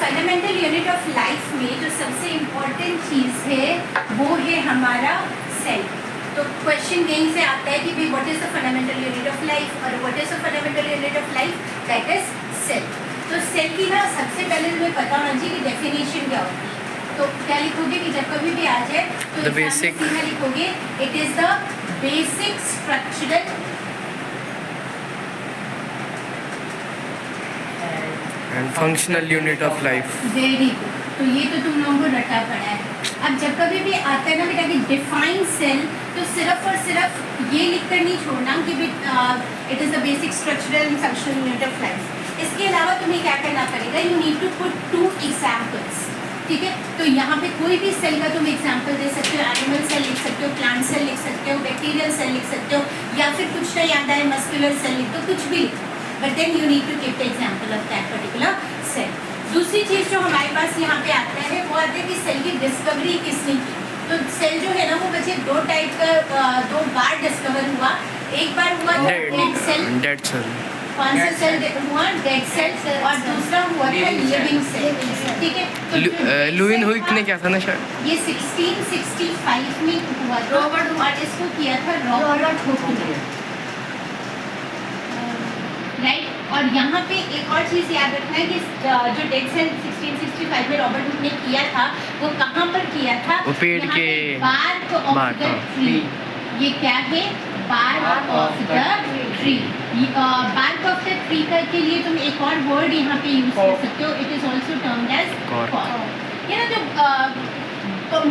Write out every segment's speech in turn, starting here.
Fundamental unit of life में जो सबसे इम्पोर्टेंट चीज़ है वो है हमारा सेल। तो क्वेश्चन यहीं से आता है कि भाई what is the fundamental unit of life, और what is the fundamental unit of life, that is cell. तो सेल की ना सबसे पहले तुम्हें पता होना चाहिए कि डेफिनेशन क्या होती है। तो क्या लिखोगे कि जब कभी भी आ जाए तो सीधा लिखोगे it is the basic structural and functional unit of life. Very good. तो ये तो तुम लोगों को रटा पड़ा है। अब जब कभी भी आता है ना बेटा कि डिफाइन सेल, तो सिर्फ और सिर्फ ये लिख कर नहीं छोड़ना कि it is the basic structural and functional unit of life. इसके अलावा तुम्हें क्या करना पड़ेगा, you need to put 2 examples. ठीक है, तो यहाँ पे कोई भी सेल का तुम एग्जाम्पल दे सकते हो। एनिमल सेल लिख सकते हो, प्लांट सेल लिख सकते हो, बैक्टीरियल सेल लिख सकते हो, या फिर कुछ ना याद आए मस्कुलर सेल लिख दो, कुछ भी लिखो, but then you need to give the example of that particular cell. दूसरी चीज़ जो हमारे पास यहाँ पे आता है वो आता है कि सेल की डिस्कवरी किसने की। तो सेल जो है ना वो बच्चे 2 टाइप का 2 बार डिस्कवर हुआ। एक बार हुआ डेड सेल, कौन सा सेल हुआ, डेड सेल, और दूसरा हुआ था लिविंग सेल। ठीक है, तो लुईन हुइक ने क्या था ना शायद ये 1665 में हुआ था, और इसको किया था रॉबर्ट हुक ने, राइट। और यहाँ पे एक और चीज़ याद रखना है कि जो डेड सेल 1665 में रॉबर्ट हुक ने किया था वो कहाँ पर किया था, वो पेड़ के बार्क ऑफ द ट्री। ये क्या है, bark of the tree. Bark of the tree के लिए तुम एक और वर्ड यहाँ पे यूज कर सकते हो, it is also termed as cork. ये ना जो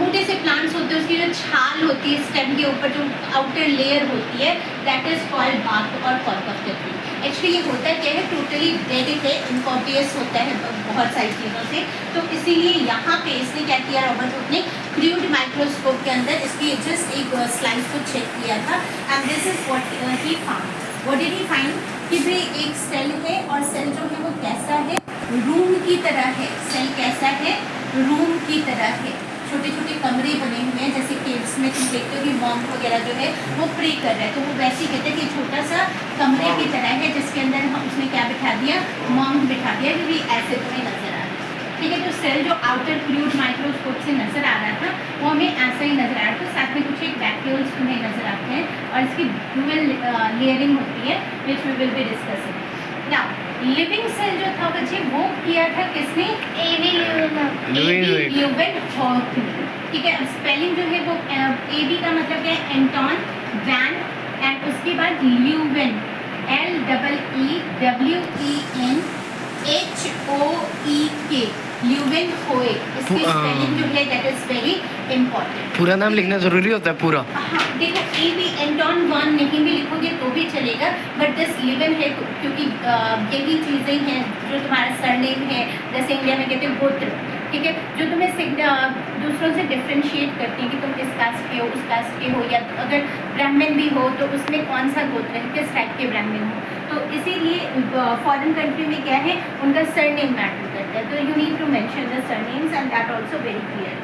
मोटे से प्लांट्स होते हैं उसकी जो छाल होती है स्टेम के ऊपर, जो आउटर लेयर होती है, दैट इज कॉल्ड बार्क और cork of the tree. Actually ये होता क्या है, टोटली डेड है, इनकॉर्पियस होता है बहुत सारी चीज़ों से। तो इसीलिए यहाँ पे इसने क्या किया, रॉबर्ट हुक ने क्रूड माइक्रोस्कोप के अंदर इसकी जस्ट एक स्लाइस को चेक किया था, and this is what he found. What did he find कि भाई एक सेल है, और सेल जो है वो कैसा है, रूम की तरह है। सेल कैसा है, रूम की तरह है। छोटे छोटे कमरे बने हुए हैं, जैसे केव्स में तुम देखते हो कि मॉन्क वगैरह जो है वो प्रे कर रहे हैं, तो वो वैसे ही कहते हैं कि छोटा सा कमरे की तरह है जिसके अंदर हम उसने क्या बिठा दिया, मॉन्क बिठा दिया, क्योंकि ऐसे तुम्हें नजर आ रहा है। ठीक है, तो सेल जो आउटर क्रूड माइक्रोस्कोप से नजर आ रहा था वो हमें ऐसा ही नजर आ रहा था। साथ में कुछ एक वैक्यूल्स तुम्हें नजर आते हैं, और इसकी ड्यूअल लेयरिंग होती है which we will be discussing now. Living cell जो था बच्चे वो किया था किसने, ल्यूवेन हॉक। ठीक है, अब स्पेलिंग जो है वो एबी का मतलब क्या है, एंटॉन वैन, एंड उसके बाद ल्यूवेन, LEWENHOEK, ल्यूवेन होएक। इसकी स्पेलिंग जो है दैट इज वेरी इंपॉर्टेंट। पूरा नाम लिखना जरूरी होता है पूरा? हाँ, देखो एबी एंटॉन वन नहीं भी लिखोगे तो भी चलेगा, बट दिस लिविन है क्योंकि यही चीज़ें हैं जो तुम्हारा सरनेम है, जैसे इंडिया में कहते हैं गोत्र। ठीक है, जो तुम्हें दूसरों से डिफ्रेंशिएट करती है कि तुम इस कास्ट के हो, उस कास्ट के हो, या अगर ब्राह्मण भी हो तो उसमें कौन सा गोत्र है, किस टाइप के ब्राह्मण हो। तो इसीलिए फॉरेन कंट्री में क्या है, उनका सरनेम मैटर करता है, तो you need to mention the surnames and that also very clear.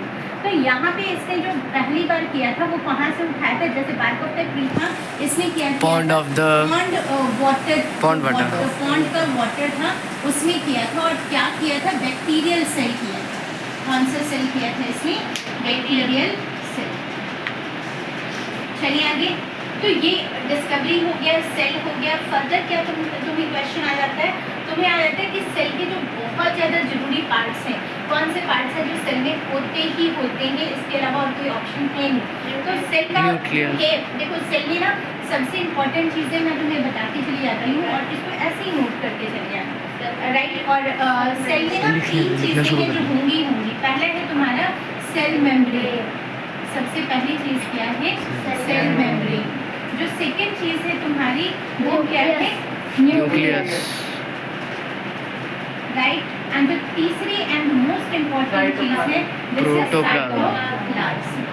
तो यहाँ पे इसने जो पहली बार किया था वो कहाँ से उठाया था, जैसे बार्क ऑफ द ट्री था, इसने किया pond of the water, pond water, pond का वाटर था उसमें किया था। और क्या किया था, बैक्टीरियल सेल किया था। कौन सा सेल किया था इसने, बैक्टीरियल सेल। चलिए आगे। तो ये डिस्कवरी हो गया, सेल हो गया। फर्दर क्या तुम्हें क्वेश्चन आ जाता है, तुम्हें आ जाता है कि सेल के जो बहुत ज़्यादा जरूरी पार्ट्स हैं, कौन से पार्ट्स हैं जो सेल में होते ही होते हैं, इसके अलावा और कोई ऑप्शन है नहीं। तो सेल का है, देखो सेल में ना सबसे इम्पोर्टेंट चीज़ें मैं तुम्हें बताती चली जाती हूँ, और इसको ऐसे ही नोट करके चली जाती, राइट। और सेल में ना 3 चीज़ें हैं जो होंगी। पहला है तुम्हारा सेल मेम्ब्रेन, सबसे पहली चीज़ क्या है, सेल मेम्ब्रेन। जो सेकेंड चीज़ है तुम्हारी वो क्या है, न्यूक्लियस, राइट। एंड जो तीसरी एंड मोस्ट इम्पोर्टेंट चीज़ है साइटोप्लाज्म।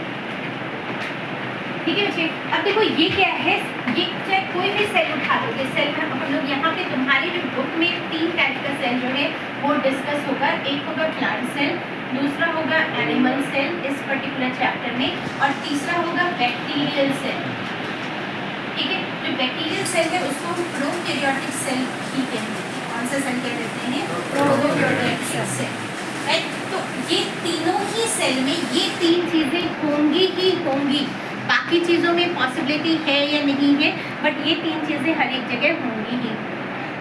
ठीक है बच्चे, अब देखो ये क्या है, ये चाहे कोई भी सेल उठा लोगे, सेल में हम लोग यहाँ पे तुम्हारी जो बुक में 3 टाइप का सेल जो है वो डिस्कस होगा। एक होगा प्लांट सेल, दूसरा होगा एनिमल सेल इस पर्टिकुलर चैप्टर में, और तीसरा होगा बैक्टीरियल सेल। ठीक है, जो बैक्टीरियल सेल है उसको हम प्रोकैरियोटिक सेल ही कहते हैं। कौन सा सेल कहते हैं, प्रोकैरियोटिक सेल। सेल में ये 3 चीज़ें होंगी ही होंगी, बाकी चीज़ों में पॉसिबिलिटी है या नहीं है, बट ये 3 चीज़ें हर एक जगह होंगी ही।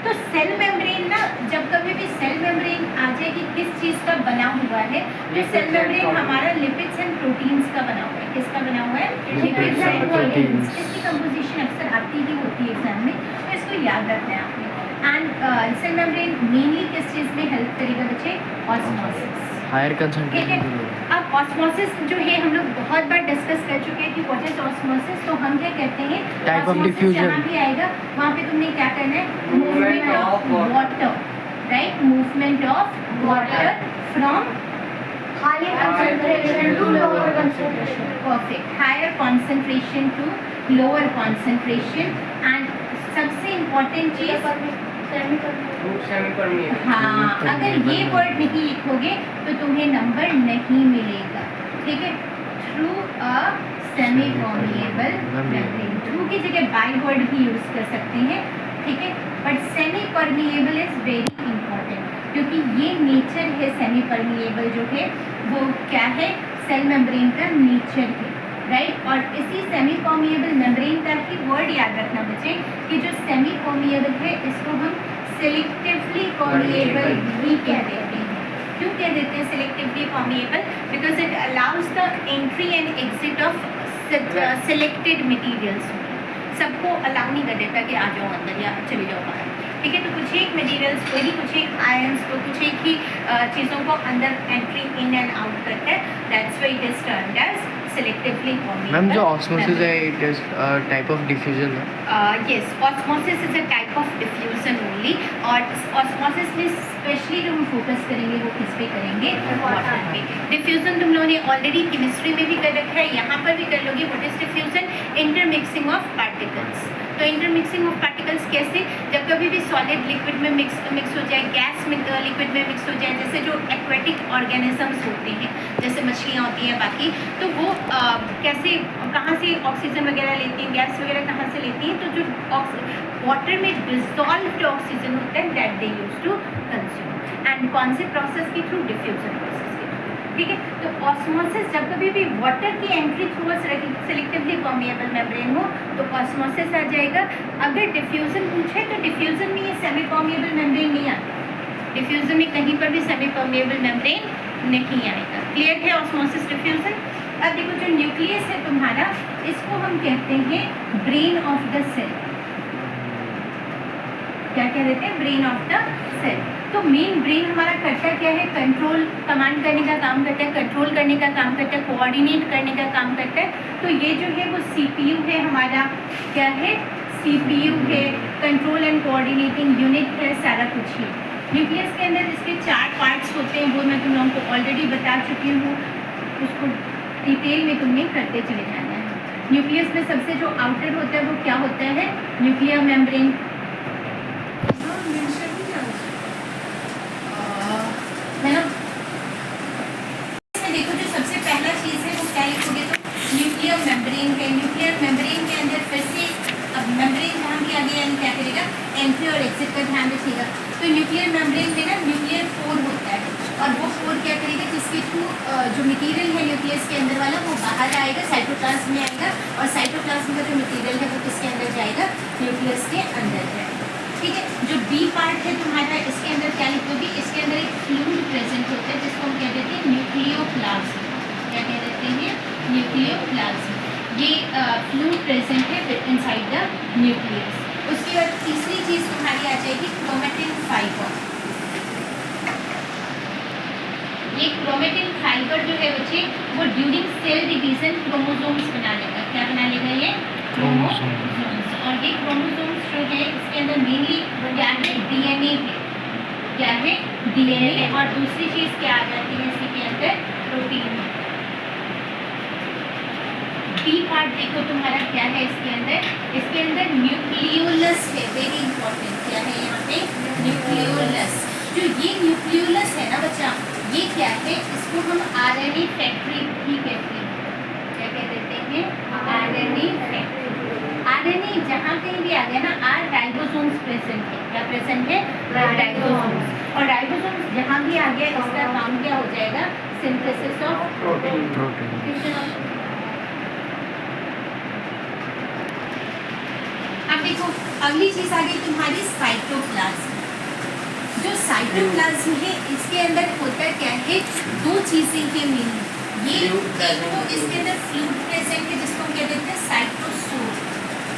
तो सेल मेम्ब्रेन ना, जब कभी भी सेल मेम्ब्रेन आ जाए कि किस चीज़ का बना हुआ है, तो सेल मेम्ब्रेन हमारा लिपिड्स एंड प्रोटीन्स का बना हुआ है। किसका बना हुआ है? Lipids and proteins. इसकी कंपोजिशन अक्सर आती ही होती है एग्जाम में, तो इसको याद रखना है आपने। एंड सेल मेम्ब्रेन मेनली किस चीज़ में हेल्प करेगा बच्चे? ऑस्मोसिस। हायर ठीक है। कंसंट्रेशन। अब ऑस्मोसिस जो है हम लोग बहुत बार डिस्कस कर चुके हैं कि व्हाट इज ऑस्मोसिस। तो हम क्या कहते हैं, Type of ऑस्मोसिस diffusion। जहाँ भी आएगा वहाँ पे तुमने क्या करना है? Movement of water, right? Movement of water from higher concentration to lower concentration. Perfect, higher concentration to lower concentration. And सबसे इम्पोर्टेंट चीज़, हाँ, अगर ये वर्ड नहीं लिखोगे तो तुम्हें नंबर नहीं मिलेगा। ठीक है, through a semi permeable membrane. Through की जगह बाय वर्ड भी यूज कर सकते हैं, ठीक है, but semi permeable is very important, क्योंकि ये नेचर है सेमी परमिएबल जो है वो क्या है? सेल मेम्ब्रेन का नेचर है, राइट? और इसी सेमी परमिएबल मेम्ब्रेन का ही वर्ड याद रखना बच्चे कि जो सेमी परमिएबल है इसको हम सेलेक्टिवली परमिएबल भी कह देते हैं। क्यों कह देते हैं selectively permeable? Because it allows the entry and exit of selected materials. सबको अलाउ नहीं कर देता कि आ जाओ अंदर या चले जाओ बाहर। ठीक है, तो कुछ एक मटेरियल्स को ही, कुछ एक आयंस को, कुछ एक ही चीज़ों को अंदर एंट्री इन एंड आउट करता है। That's why it is termed as selectively permeable। Ma'am जो ऑस्मोसिस है it is type of diffusion है। yes, osmosis is a type of diffusion only। और osmosis में स्पेशली जो हम फोकस करेंगे वो किस पे करेंगे? वाटर पे। डिफ्यूजन तुम लोगों ने ऑलरेडी केमिस्ट्री में भी कर रखा है, यहाँ पर भी कर लोगे। What is diffusion? Intermixing of particles. तो इंटरमिक्सिंग ऑफ पार्टिकल्स कैसे? जब कभी भी सॉलिड लिक्विड में मिक्स हो जाए, गैस लिक्विड में मिक्स हो जाए, जैसे जो एक्वेटिक ऑर्गेनिजम्स होते हैं, जैसे मछलियाँ होती हैं बाकी, तो वो कैसे, कहाँ से ऑक्सीजन वगैरह लेती हैं, गैस वगैरह कहाँ से लेती हैं? तो जो वाटर में डिजॉल्व्ड ऑक्सीजन होता है that they use to consume. And कौन से प्रोसेस के थ्रू? डिफ्यूजन प्रोसेस के थ्रू। ठीक है, तो ऑस्मोसिस जब कभी भी वाटर की entry through selectively permeable membrane हो तो ऑस्मोसिस आ जाएगा। अगर डिफ्यूजन पूछे तो डिफ्यूजन में ये सेमी परमिएबल मेम्ब्रेन नहीं आता। डिफ्यूजन में कहीं पर भी सेमी परमिएबल मेम्ब्रेन नहीं आएगा। क्लियर है ऑस्मोसिस डिफ्यूजन? अब देखो, जो न्यूक्लियस है तुम्हारा, इसको हम कहते हैं ब्रेन ऑफ द सेल। क्या कह देते हैं? Brain of the cell. तो मेन ब्रेन हमारा करता क्या है? कंट्रोल, कमांड करने का काम करता है, कंट्रोल करने का काम करता है, कोऑर्डिनेट करने का काम करता है। तो ये जो है वो सीपीयू है हमारा। क्या है? सीपीयू है, कंट्रोल एंड कोऑर्डिनेटिंग यूनिट है, सारा कुछ ही। न्यूक्लियस के अंदर इसके 4 पार्ट्स होते हैं, वो मैं तुम लोगों को ऑलरेडी बता चुकी हूँ, उसको डिटेल में तुमने करते चले जाना है। न्यूक्लियस में सबसे जो आउटर होता है वो क्या होता है? Nuclear membrane. है ना? देखो, जो सबसे पहला चीज़ है वो क्या लिखोगे? तो न्यूक्लियर मेम्ब्रेन है। न्यूक्लियर मेम्ब्रेन के अंदर फिर से अब मेम्ब्रेन जहाँ भी आगे यानी क्या करेगा? एंट्री और एग्जिट का ध्यान रखिएगा। तो न्यूक्लियर मेम्ब्रेन में ना न्यूक्लियर पोर होता है, और वो पोर क्या करेगा? जिसके थ्रू जो मटेरियल है न्यूक्लियस के अंदर वाला वो बाहर आएगा, साइटोप्लाज्म में आएगा, और साइटोप्लाज्म का जो मटेरियल है वो किसके अंदर जाएगा? न्यूक्लियस के अंदर जाएगा। ठीक है, जो बी पार्ट है तुम्हारा, इसके अंदर क्या लिखोगे? इसके अंदर एक फ्लूइड प्रेजेंट होता है जिसको हम कह देते हैं न्यूक्लियोप्लाज्म। क्या कह देते हैं? न्यूक्लियोप्लाज्म। ये फ्लूइड प्रेजेंट है इनसाइड द न्यूक्लियस। उसके बाद तीसरी चीज़ तुम्हारी आ जाएगी क्रोमेटिन फाइबर। ये क्रोमेटिन फाइबर जो है बच्चे वो ड्यूरिंग सेल डिवीजन क्रोमोसोम्स बना लेगा। क्या बना लेगा? ये क्रोमोसोम्स। और ये क्रोमोसोम्स जो है इसके अंदर मेनली क्या है? डीएनए है। क्या है? डीएनए। और दूसरी चीज़ क्या आ जाती है इसी के अंदर? प्रोटीन। बी पार्ट देखो तुम्हारा क्या है इसके अंदर? इसके अंदर न्यूक्लियोलस है, वेरी इंपॉर्टेंट। क्या है यहाँ पे? न्यूक्लियोलस। जो ये न्यूक्लियोलस है ना बच्चा, ये क्या है? इसको हम आरएनए फैक्ट्री भी कहते हैं। क्या कह देते हैं? RNA factory. आरएनए जहाँ कहीं भी आ गया ना, आर राइबोसोम्स प्रेजेंट है। क्या प्रेजेंट है? राइबोसोम्स। और राइबोसोम्स जहाँ भी आ गया इसका काम क्या हो जाएगा, सिंथेसिस ऑफ प्रोटीन। अब देखो अगली चीज आ गई तुम्हारी साइटोप्लाज्म। जो साइटोप्लाज्म है इसके अंदर होता क्या है, दो चीजें के मीनिंग, ये एक तो इसके अंदर फ्लूइड प्रेजेंट है जिसको हम क्या देते हैं साइटोसोल,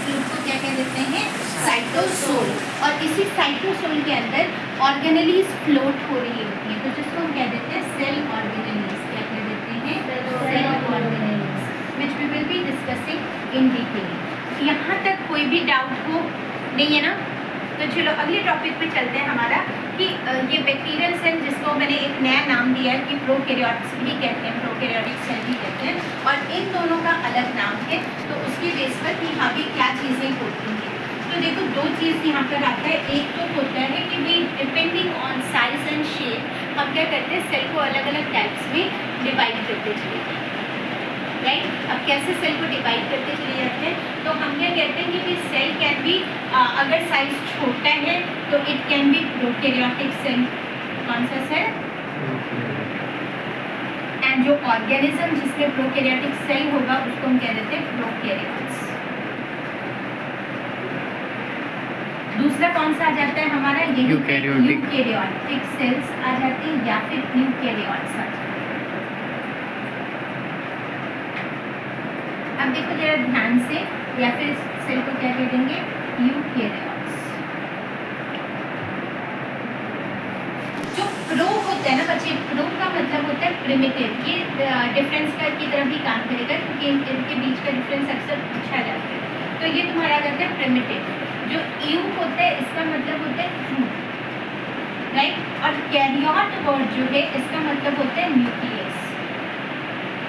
फ्लूइड को क्या कह देते हैं साइटोसोल, और इसी साइटोसोल के अंदर ऑर्गेनेलीज फ्लोट हो रही होती है, तो जिसको हम क्या देते हैं सेल ऑर्गेनेलीज, क्या कह देते हैं cell organelles, which we will be discussing in detail. यहाँ तक कोई भी डाउट हो नहीं है ना? तो चलो अगले टॉपिक पे चलते हैं हमारा कि ये बैक्टीरियल सेल जिसको मैंने एक नया नाम दिया है कि प्रोकैरियोट्स भी कहते हैं, प्रोकैरियोटिक सेल भी कहते हैं, और इन दोनों का अलग नाम है, तो उसकी बेस पर कि यहाँ भी क्या चीज़ें होती हैं। तो देखो दो चीज़ यहाँ पर आता है, एक तो होता है कि भाई depending on size and shape हम क्या करते हैं सेल को अलग अलग टाइप्स में डिवाइड करते चले जाते हैं, राइट। अब कैसे सेल को डिवाइड करते चले जाते हैं, तो हम क्या कहते हैं कि सेल कैन बी, अगर साइज छोटा है तो it can be prokaryotic cell, कौन सा सेल, एंड जो ऑर्गेनिज्म जिसमें प्रोकैरियोटिक सेल होगा उसको हम कह देते हैं प्रोकैरियोट्स। दूसरा कौन सा आ जाता है हमारा, यूकैरियोटिक सेल्स आ जाती है या फिर यूकैरियोट्स आ जाते हैं। अब देखो जरा ध्यान से, या फिर सेल को क्या कह देंगे यूकैरियोट्स। जो प्रो होता है ना बच्चे, प्रो का मतलब होता है प्रिमिटिव, ये डिफरेंस का की तरह भी काम करेगा क्योंकि इनके बीच का डिफरेंस अक्सर पूछा जाता है। तो ये तुम्हारा करता है प्रिमिटिव। जो यू होता है इसका मतलब होता है फ्रूट, राइट, और कैरियोट वर्ड जो है इसका मतलब होता है न्यूक्लियस,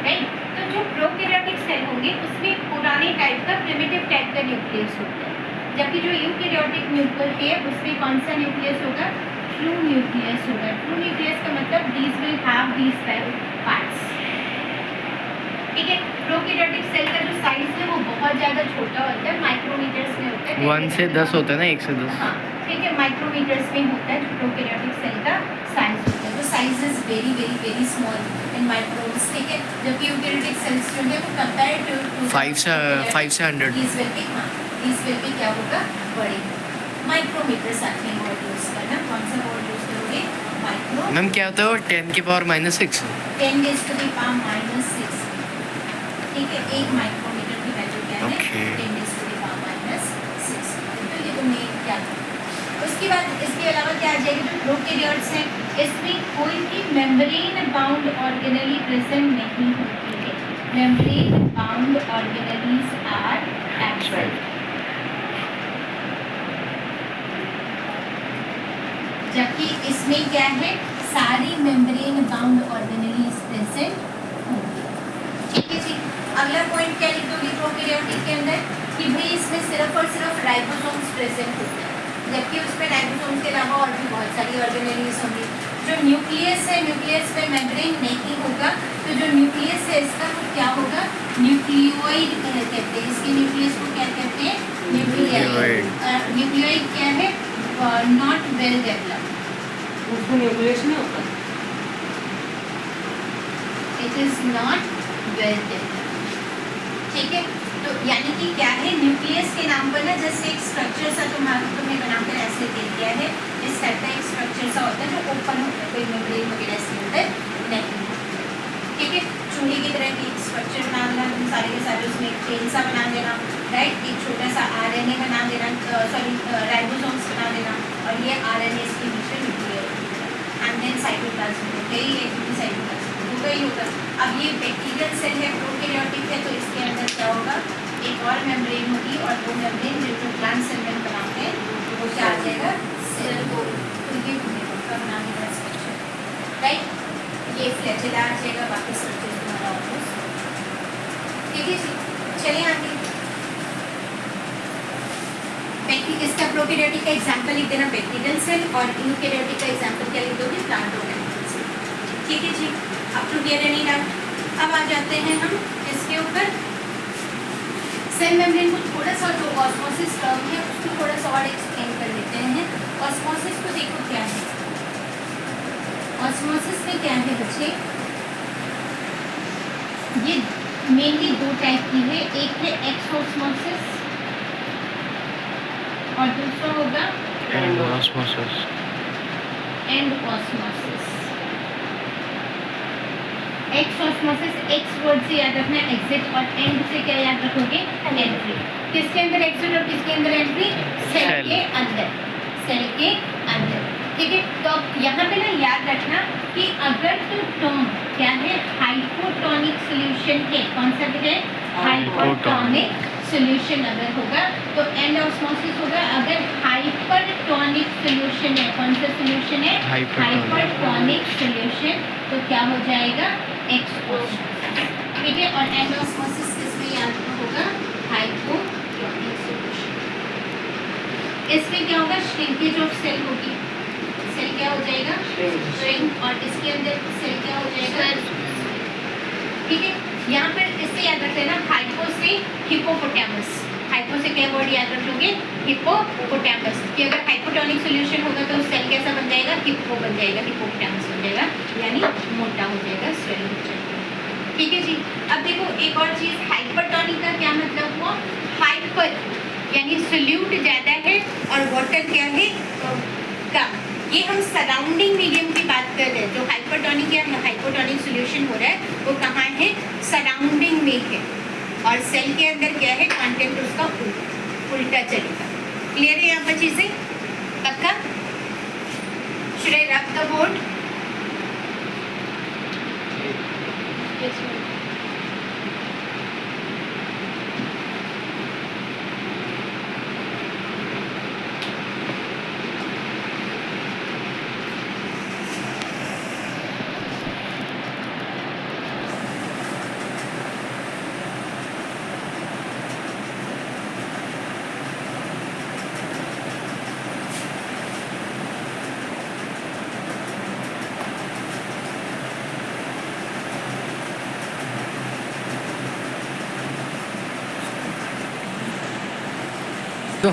राइट। तो जो प्रोकैरियोटिक सेल होंगे उसमें पुराने टाइप का प्रिमिटिव टाइप का न्यूक्लियस होता है, जबकि जो यूकैरियोटिक न्यूक्लियस है उसमें कौन सा न्यूक्लियस होगा, ट्रू न्यूक्लियस होगा। ट्रू न्यूक्लियस का मतलब these will have these parts, ठीक है। प्रोकैरियोटिक सेल का जो साइज है वो बहुत ज़्यादा छोटा होता है, माइक्रोमीटर्स में होता है, 1 से 10 होता है ना, 1 से 10, हाँ ठीक है, माइक्रोमीटर्स में होता है जो प्रोकैरियोटिक सेल का साइज होता है। तो size is very very very small in microns, ठीक है, जबकि यूकैरियोटिक सेल्स जो है वो कंपेयर टू 5 से 100, these will be क्या होगा, बड़े माइक्रोमीटर्स आते हैं वर्ड यूज करना। कौन सा वर्ड यूज करोगे, माइक्रो। मैम क्या होता है वो 10 की power -6, 10 raised to the power -6, ठीक है, एक माइक्रोमीटर की वैल्यू क्या है, 10 raised to the power -6। तो ये तुमने क्या किया। उसके बाद इसके अलावा क्या आ जाएगा, जो प्रोकैरियोट्स हैं इसमें कोई भी मेम्ब्रेन बाउंड ऑर्गेनेली प्रेजेंट नहीं होती है, membrane bound organelles are absent, जबकि इसमें क्या है सारी मेम्ब्रेन बाउंड ऑर्गेनेलीज प्रेजेंट होंगी, ठीक है जी। अगला पॉइंट क्या लिख दोगे प्रोकैरियोटिक के अंदर कि भाई इसमें सिर्फ और सिर्फ राइबोसोम्स प्रेजेंट होते हैं, जबकि उसमें राइबोसोम्स के अलावा और भी बहुत सारी ऑर्गेनेलीज होंगी। जो न्यूक्लियस है, न्यूक्लियस में मेम्ब्रेन नहीं होगा, तो जो न्यूक्लियस है इसका वो क्या होगा, न्यूक्लियोइड कहते हैं, इसके न्यूक्लियस को क्या कहते हैं, न्यूक्लियोइड। न्यूक्लियोइड क्या है, नॉट वेल डेवलप्ड, उसको न्यूक्लियस नहीं होता, it is not well developed, ठीक है। तो यानी कि क्या है, न्यूक्लियस के नाम पर ना जैसे एक स्ट्रक्चर सा तुम्हें बनाकर ऐसे दे दिया है, इस टाइप का एक स्ट्रक्चर सा होता है जो ओपन होता है, कोई मेम्ब्रेन वगैरह ऐसे होता है नहीं, ठीक है। चूहे की तरह की स्ट्रक्चर बना देना तुम सारे के सारे, उसमें एक चेन सा बना देना, राइट, एक छोटा सा RNA बना देना, सॉरी राइबोसोम्स बना देना, और ये RNA इसके बीच में न्यूक्लियर एंड देन साइटोप्लाज्म होगा ही, एक साइटोप्लाज्म होगा ही होगा। अब ये बैक्टीरियल सेल है, प्रोकैरियोटिक है, तो इसके अंदर क्या होगा, एक और मेम्ब्रेन होगी, और वो मेम्ब्रेन जो प्लांट सेल में बनाते हैं वो क्या आ जाएगा, सेल को, तो ये बना देगा स्ट्रक्चर, राइट। ये फ्लैजेला आ जाएगा, बाकी स्ट्रक्चर तुम्हारा ऑलमोस्ट, ठीक है जी। चलिए आगे, इसका प्रोकैरियोटिक का एग्जाम्पल लिख देना बैक्टीरियल सेल, और यूकैरियोटिक का एग्जाम्पल क्या लिख दोगे, प्लांट ऑर्गेनिज्म सेल, ठीक है जी। अब तो क्लियर है नहीं डाउट। अब आ जाते हैं हम इसके ऊपर, सेल मेम्ब्रेन को थोड़ा सा, जो ऑस्मोसिस टर्म है उसको थोड़ा सा और एक्सप्लेन कर देते हैं। ऑस्मोसिस को देखो क्या है, ऑस्मोसिस में क्या है बच्चे, ये मेनली दो टाइप की है, एक है एक्स ऑस्मोसिस और दूसरा होगा and osmosis. And osmosis. X osmosis, x word से याद रखना एग्जिट और एंड से क्या याद रखोगे, एंट्री। किसके अंदर एग्जिट और किसके अंदर एंट्री, सेल Cell. के अंदर, सेल के अंदर, ठीक है। तो यहाँ पे ना याद रखना कि अगर तो टर्म क्या है, हाइपोटोनिक सॉल्यूशन है, कॉन्सेप्ट है हाइपोटोनिक सॉल्यूशन अगर होगा तो एंड ऑस्मोसिस होगा। अगर हाइपरटोनिक सॉल्यूशन है, कौन सा सॉल्यूशन है, Hypertonic. हाइपरटोनिक सॉल्यूशन, तो क्या हो जाएगा, एक्स ऑस्मोसिस, ठीक है। और एंड ऑस्मोसिस किसमें याद होगा, हाइपोटोनिक सॉल्यूशन। इसमें क्या होगा, श्रिंकेज ऑफ सेल होगी, सेल क्या हो जाएगा, श्रिंक, और इसके अंदर सेल क्या हो जाएगा, ठीक है। यहाँ पर इससे याद रख लेना, हाइपो से हिपोपोटामस, हाइपो से क्या वर्ड याद रखोगे, हिपोपोटामस, कि अगर हाइपोटोनिक सॉल्यूशन होगा तो सेल कैसा बन जाएगा, हिप्पो बन जाएगा, हिपोपोटामस बन जाएगा, यानी मोटा हो जाएगा, स्वेल हो जाएगा, ठीक है जी। अब देखो एक और चीज़, हाइपरटोनिक का क्या मतलब हुआ, हाइपर यानी सोल्यूट ज़्यादा है और वाटर क्या है, कम। ये हम सराउंडिंग मीडियम की बात कर रहे हैं, जो हाइपरटोनिक या हाइपोटोनिक सॉल्यूशन हो रहा है वो कहाँ है, सराउंडिंग में है, और सेल के अंदर क्या है, कंटेंट उसका उल्टा चलेगा। क्लियर है यहाँ पर चीज़ें, पक्का। शुड आई रब द बोर्ड, तो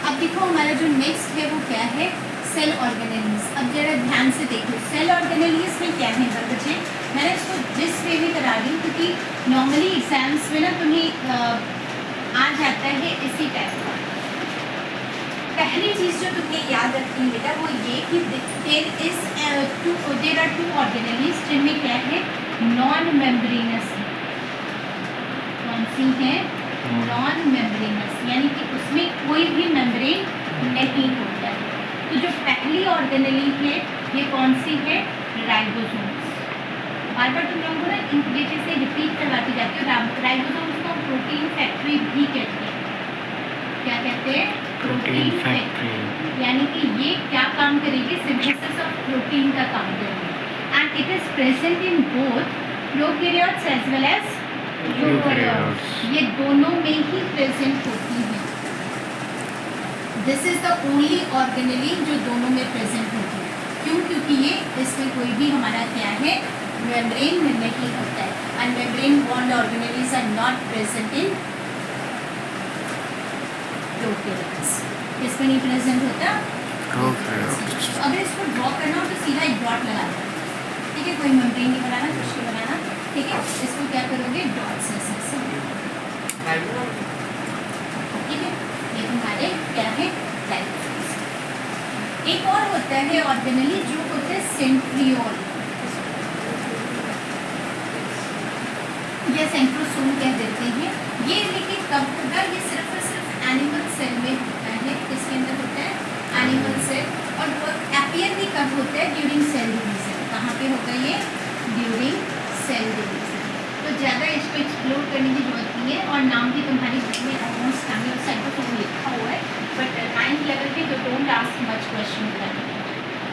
अब देखो हमारा जो नेक्स्ट है वो क्या है, सेल ऑर्गेनेल्स। अब जरा ध्यान से देखो, सेल ऑर्गेनेल्स में क्या है बच्चे, मैंने इसको जिस वे में करा रही हूँ क्योंकि नॉर्मली एग्जाम्स में ना तुम्हें आ जाता है इसी टाइप का। पहली चीज़ जो तुम्हें याद रखनी है बेटा वो ये कि देयर आर टू ऑर्गेनेल्स जिनमें क्या है, नॉन मेम्ब्रेनस, कौन सी है, नॉन मेम्ब्रेनस, यानी कि उसमें कोई भी मेम्ब्रेन नहीं होता है। तो जो पहली ऑर्गेनेली है ये कौन सी है, राइबोसोम्स। बार बार तुम लोगों को ना ये चीज़ें रिपीट करवाती जाती है। राइबोसोम्स को प्रोटीन फैक्ट्री भी कहते हैं, क्या कहते हैं, प्रोटीन फैक्ट्री, यानी कि ये क्या काम करेगी, सिंथेसिस ऑफ प्रोटीन का काम करेगी। And it is present in both prokaryotes as well as eukaryotes, ये दोनों में ही प्रेजेंट होती है। This is the only organelle जो दोनों में प्रेजेंट होती है। क्यों, क्योंकि ये इसमें कोई भी हमारा क्या है, मेम्ब्रेन में नहीं होता है। And membrane bound organelles are not present in prokaryotes, इसमें नहीं प्रेजेंट होता प्रोकैरियोट्स। अगर इसको ड्रॉ करना हो तो सीधा एक डॉट लगा दो, ठीक है, कोई मेम्ब्रेन नहीं बनाना, कुछ नहीं बनाना, ठीक है। इसको क्या करोगे, डॉट से ऐसे, ठीक है। ये तुम्हारे क्या है, राइबोसोम्स। एक और होता है ऑर्गेनेली जो होता है सेंट्रियोल या सेंट्रोसोम कह देते हैं। ये लेकिन कब होगा, ये सिर्फ और सिर्फ एनिमल सेल में होता है। किसके अंदर होता है, एनिमल सेल। और वो अपीयर भी कब होता है, ड्यूरिंग सेल डिवीजन। कहाँ पे होगा ये, ड्यूरिंग सेल डिवीजन। तो ज़्यादा इसको एक्सप्लोर करने की जरूरत नहीं है, और नाम भी तुम्हारी बुक में ऑलमोस्ट फैमिली और साइटोसोम लिखा हुआ है, बट 9th लेवल पे तो डोंट आस्क मच क्वेश्चन करना,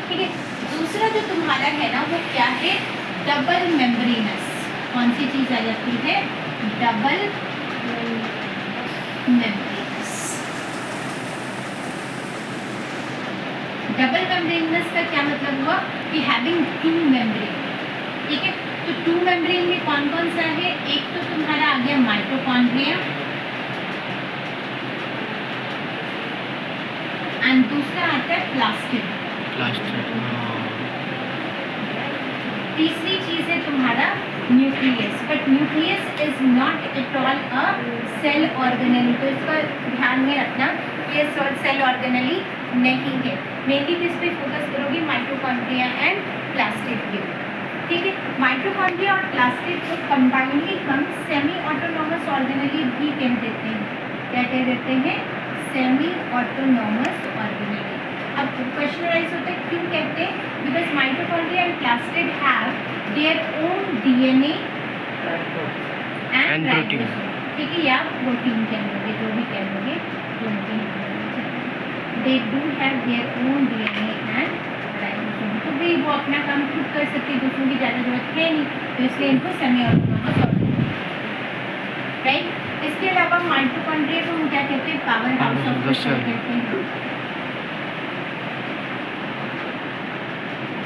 ठीक है। दूसरा जो तुम्हारा है ना वो क्या है, डबल मेम्ब्रेनस। कौन सी चीज़ आ जाती है, डबल मेम्ब्रेनस। डबल मेम्ब्रेनस का क्या मतलब हुआ कि हैविंग टू मेम्ब्रेन, ठीक है। तो टू मेम्ब्रेन में कौन कौन सा है, एक तो तुम्हारा आ गया माइटोकॉन्ड्रिया, एंड दूसरा आता है प्लास्टिड। तीसरी चीज़ है तुम्हारा nucleus, but nucleus is not at all a cell organelle, तो इसका ध्यान में रखना कि ये सेल ऑर्गेनेली नहीं है। मेनली किस पे फोकस करोगी, माइटोकॉन्ड्रिया एंड प्लास्टिड के, ठीक है। माइटोकॉन्ड्रिया और प्लास्टिड को कंबाइनली हम सेमी ऑटोनॉमस ऑर्गेनेली भी कह देते हैं। क्या कह देते हैं, सेमी ऑटोनॉमस ऑर्गेनेली। अब क्वेश्चन राइज होता है क्यों कहते हैं, because mitochondria and plastid have their own DNA and protein. ठीक है, या प्रोटीन कह लोगे, जो भी कह लोगे, they do have their own DNA and ribosome. तो भाई वो अपना काम खुद कर सकते हैं, दूसरों की ज़्यादा जरूरत है नहीं, तो इसलिए इनको सेमी ऑटोनॉमस ऑर्गेनेली, राइट। इसके अलावा माइटोकॉन्ड्रिया को हम क्या कहते हैं, power house of the cell कहते हैं।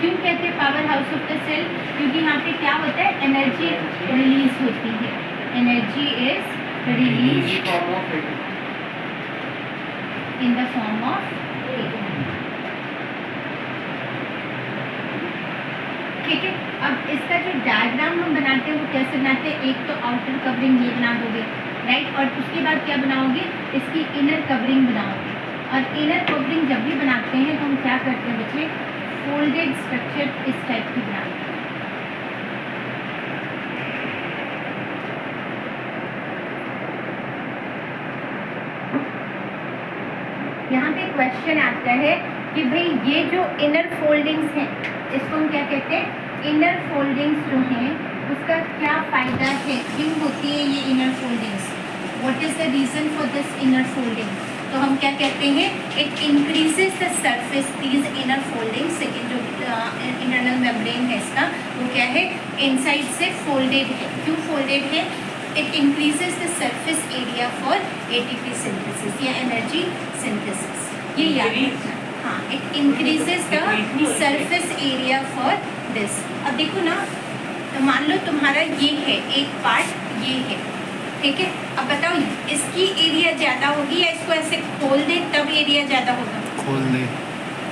क्यों कहते हैं power house of the cell, क्योंकि यहाँ पे क्या होता है, एनर्जी रिलीज होती है, energy is release in the form of heat, ठीक है। अब इसका जो डायग्राम हम बनाते हैं वो कैसे बनाते हैं, एक तो आउटर कवरिंग ये बना दोगे, राइट, और उसके बाद क्या बनाओगे, इसकी इनर कवरिंग बनाओगे। और इनर कवरिंग जब भी बनाते हैं तो हम क्या करते हैं बच्चे, फोल्डेड स्ट्रक्चर इस टाइप की बनाते हैं। यहाँ पे क्वेश्चन आता है कि भाई ये जो इनर फोल्डिंग्स हैं इसको हम क्या कहते हैं, इनर फोल्डिंग्स जो हैं उसका क्या फ़ायदा है, क्यों होती है ये inner foldings, what is the reason for this inner folding. तो हम क्या कहते हैं, it increases the surface, these inner foldings, जो इंटरनल मेम्ब्रेन है इसका वो क्या है, इनसाइड से फोल्डेड है। क्यों फोल्डेड है, it increases the surface area for ATP synthesis या एनर्जी सिंथेसिस, ये याद रखना। हाँ, it increases the surface area for this. अब देखो ना, तो मान लो तुम्हारा ये है एक पार्ट, ये है, ठीक है। अब बताओ इसकी एरिया ज़्यादा होगी या इसको ऐसे खोल दे तब एरिया ज़्यादा होगा, खोल दे,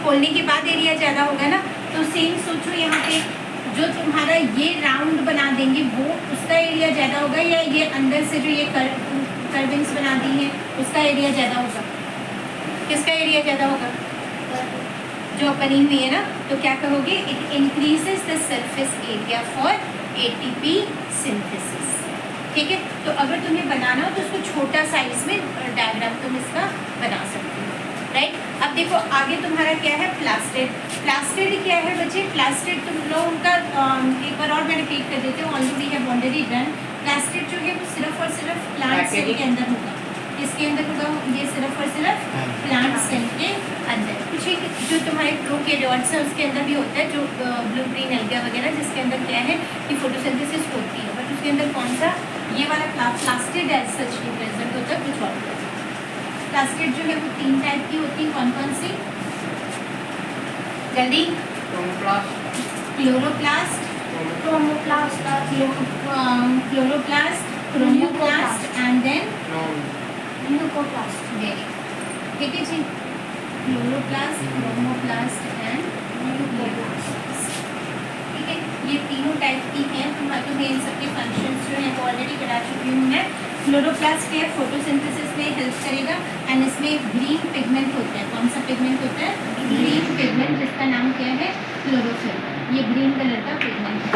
खोलने के बाद एरिया ज़्यादा होगा ना। तो सेम सोचो यहाँ पे, जो तुम्हारा ये राउंड बना देंगे वो उसका एरिया ज़्यादा होगा, या ये अंदर से जो ये कर्विंग्स बना दी है उसका एरिया ज़्यादा होगा, किसका एरिया ज़्यादा होगा, जो बनी हुई है ना। तो क्या कहोगे, it increases the surface area for ATP synthesis, ठीक है। तो अगर तुम्हें बनाना हो तो उसको छोटा साइज में डायग्राम तुम इसका बना सकते हो, राइट। अब देखो आगे तुम्हारा क्या है, प्लास्टिड। प्लास्टिड क्या है बच्चे, प्लास्टिड तुम लोगों का एक बार और मैं रिपीट कर देती हूँ, ऑलरेडी है ऑलरेडी डन। प्लास्टिड जो है वो सिर्फ और सिर्फ प्लांट सेल के अंदर होगा, किसके अंदर होगा, ये सिर्फ और सिर्फ प्लांट सेल के अंदर। कुछ एक जो तुम्हारे प्रोकैरियोट्स है उसके अंदर भी होता है, जो ब्लू ग्रीन एल्गा वगैरह, जिसके अंदर क्या है कि फोटोसिंथेसिस होती है, बट उसके अंदर कौन सा, ये वाला प्लास्टिड एज सच रिप्रेजेंट होता है, कुछ और। प्लास्टिड जो है वो 3 टाइप की होती है, कौन कौन सी, जल्दी, chloroplast, chloroplast, chromoplast and then leucoplast, ठीक है जी, क्लोरोप्लास्ट, क्रोमोप्लास्ट एंड ल्यूकोप्लास्ट, ठीक है। ये तीनों टाइप की हैं, तुम्हें इन सबके फंक्शंस जो हैं वो ऑलरेडी करा चुकी हूँ मैं। क्लोरोप्लास्ट क्या है, फोटोसिंथेसिस में हेल्प करेगा एंड इसमें ग्रीन पिगमेंट होता है, कौन सा पिगमेंट होता है, ग्रीन पिगमेंट, जिसका नाम क्या है, क्लोरोफिल, ये ग्रीन कलर का पिगमेंट है।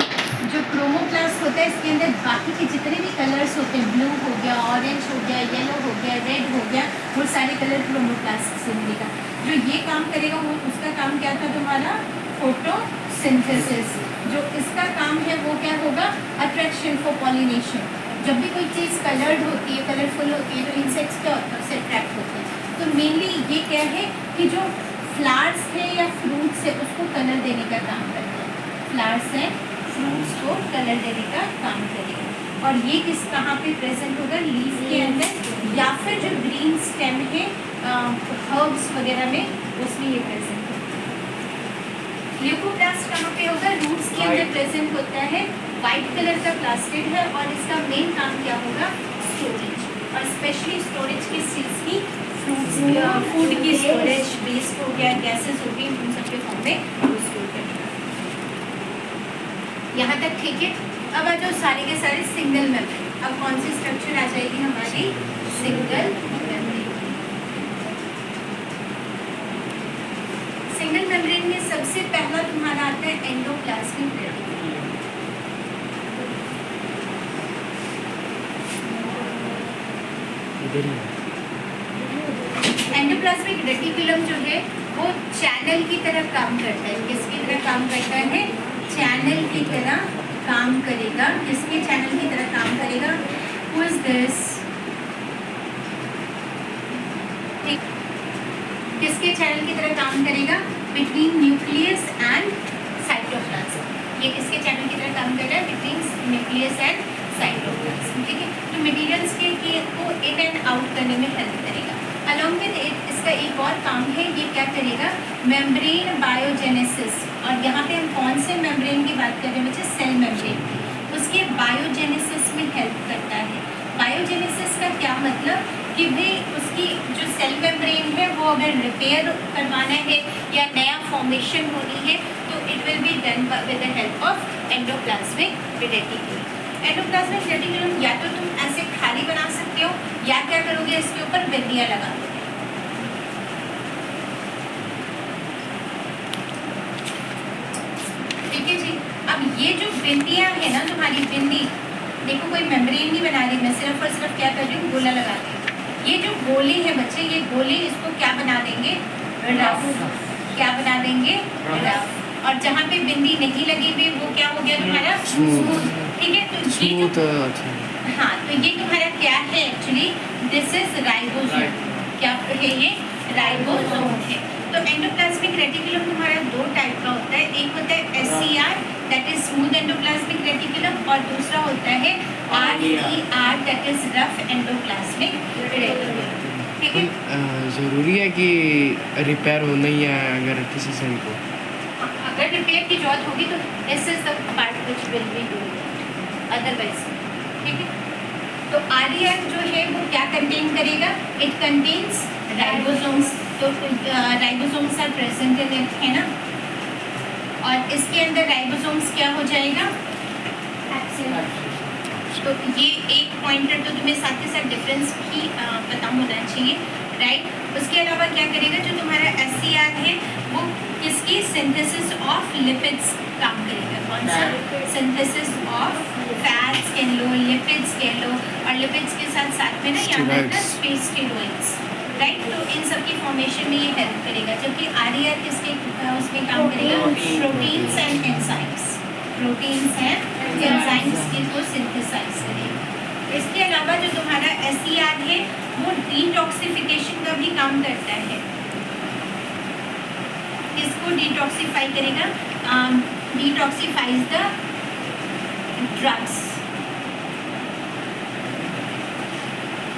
जो क्रोमोप्लास्ट होता है इसके अंदर बाकी के जितने भी कलर्स होते हैं, ब्लू हो गया, ऑरेंज हो गया, येलो हो गया, रेड हो गया, वो सारे कलर क्रोमोप्लास्ट से मिलेगा। जो ये काम करेगा वो उसका काम क्या था तुम्हारा, फोटोसिंथेसिस। जो इसका काम है वो क्या होगा, अट्रैक्शन फॉर पॉलिनेशन। जब भी कोई चीज़ कलर्ड होती है, कलरफुल होती है, तो इंसेक्ट्स क्या होता है, उससे अट्रैक्ट होते हैं। तो मेनली ये क्या है कि जो फ्लावर्स है या फ्रूट्स है उसको कलर देने का काम करते हैं, फ्लावर्स है फ्रूट्स को कलर देने का काम करेगा। और ये किस कहाँ पे प्रेजेंट होगा, लीफ के अंदर, या फिर जो ग्रीन स्टेम है हर्ब्स वगैरह में, उसमें ये प्रेजेंट होता है। ल्यूकोप्लास्ट कहाँ पे होगा, रूट्स के अंदर प्रेजेंट होता है, वाइट कलर का प्लास्टिड है, और इसका मेन काम क्या होगा, स्टोरेज, और स्पेशली स्टोरेज किस चीज़ की, फ्रूट्स, फूड की स्टोरेज, वेस्ट हो गया, गैसेस हो गई, उन सबके फॉर्म में स्टोर करेगा। यहाँ तक ठीक है। अब आ जाओ सारे के सारे सिंगल मेम्ब्रेन। अब कौन सी स्ट्रक्चर आ जाएगी हमारी? Single membrane. सिंगल मेम्ब्रेन में सबसे पहला तुम्हारा आता है एंडोप्लाज्मिक रेटिकुलम। एंडोप्लाज्मिक रेटिकुलम जो है वो चैनल की तरह काम करता है। किसकी तरह काम करता है? चैनल की तरह काम करेगा। किसके चैनल की तरह काम करेगा? Who is this? ठीक, किसके चैनल की तरह काम करेगा? Between nucleus and cytoplasm. ये किसके चैनल की तरह काम कर रहा है? Between nucleus and cytoplasm. ठीक है, तो मटेरियल्स के को इन एंड आउट करने में हेल्प करेगा। अलॉन्ग विद इट इसका एक और काम है, ये क्या करेगा? Membrane biogenesis. और यहाँ पे हम कौन से मेम्ब्रेन की बात कर रहे हैं बच्चे? सेल मेम्ब्रेन की। उसके बायोजेनेसिस में हेल्प करता है। बायोजेनेसिस का क्या मतलब कि भाई उसकी जो सेल मेम्ब्रेन है वो अगर रिपेयर करवाना है या नया फॉर्मेशन होनी है तो it will be done with the help of endoplasmic reticulum. Endoplasmic reticulum या तो तुम ऐसे खाली बना सकते हो या क्या करोगे? इसके ऊपर बिंदियाँ लगा दोगे। ठीक है जी। अब ये जो बिंदियाँ है ना तुम्हारी बिंदी, देखो कोई मेम्ब्रेन नहीं बना रही, मैं सिर्फ और सिर्फ क्या कर रही हूँ? गोला लगा रही हूँ। ये जो गोले हैं बच्चे, ये गोले इसको क्या बना देंगे? रफ। क्या बना देंगे? रफ। और जहाँ पे बिंदी नहीं लगी हुई वो क्या हो गया तुम्हारा? स्मूथ। ठीक है, तो ये जो हाँ, तो ये तुम्हारा क्या है एक्चुअली? This is ribosome. क्या है ये? राइबोसोम है। तो एंडोप्लाज्मिक रेटिकुलम तुम्हारा दो टाइप का होता है। एक होता है SCR that is smooth endoplasmic reticulum, और दूसरा होता है RER that is rough endoplasmic reticulum. ठीक है, ज़रूरी है कि रिपेयर होना ही है अगर किसी सेल को? अगर रिपेयर की जरूरत होगी तो this is the part which will be doing, otherwise. ठीक है, तो RER जो है वो क्या कंटेन करेगा? It contains ribosomes. तो ribosomes are present in it, है ना? और इसके अंदर राइबोसोम्स क्या हो जाएगा? तो ये एक पॉइंटर तो तुम्हें साथ के साथ डिफरेंस भी पता होना चाहिए, राइट? उसके अलावा क्या करेगा? जो तुम्हारा SCR है वो किसकी? सिंथेसिस ऑफ लिपिड्स काम करेगा। कौन सा? सिंथेसिस ऑफ फैट्स कह लो, लिपिड्स कह लो, और लिपिड्स के साथ साथ में ना यहाँ पर स्पेस स्टेरॉइड्स, राइट? तो इन सब की फॉर्मेशन में ये हेल्प करेगा। जबकि RER किसके उसमें काम करेगा? Proteins and enzymes. Proteins and enzymes को सिंथेसाइज करेगा। इसके अलावा जो तुम्हारा SCR है वो डिटॉक्सिफिकेशन का भी काम करता है। इसको डिटॉक्सिफाई करेगा, डिटॉक्सिफाइज द ड्रग्स।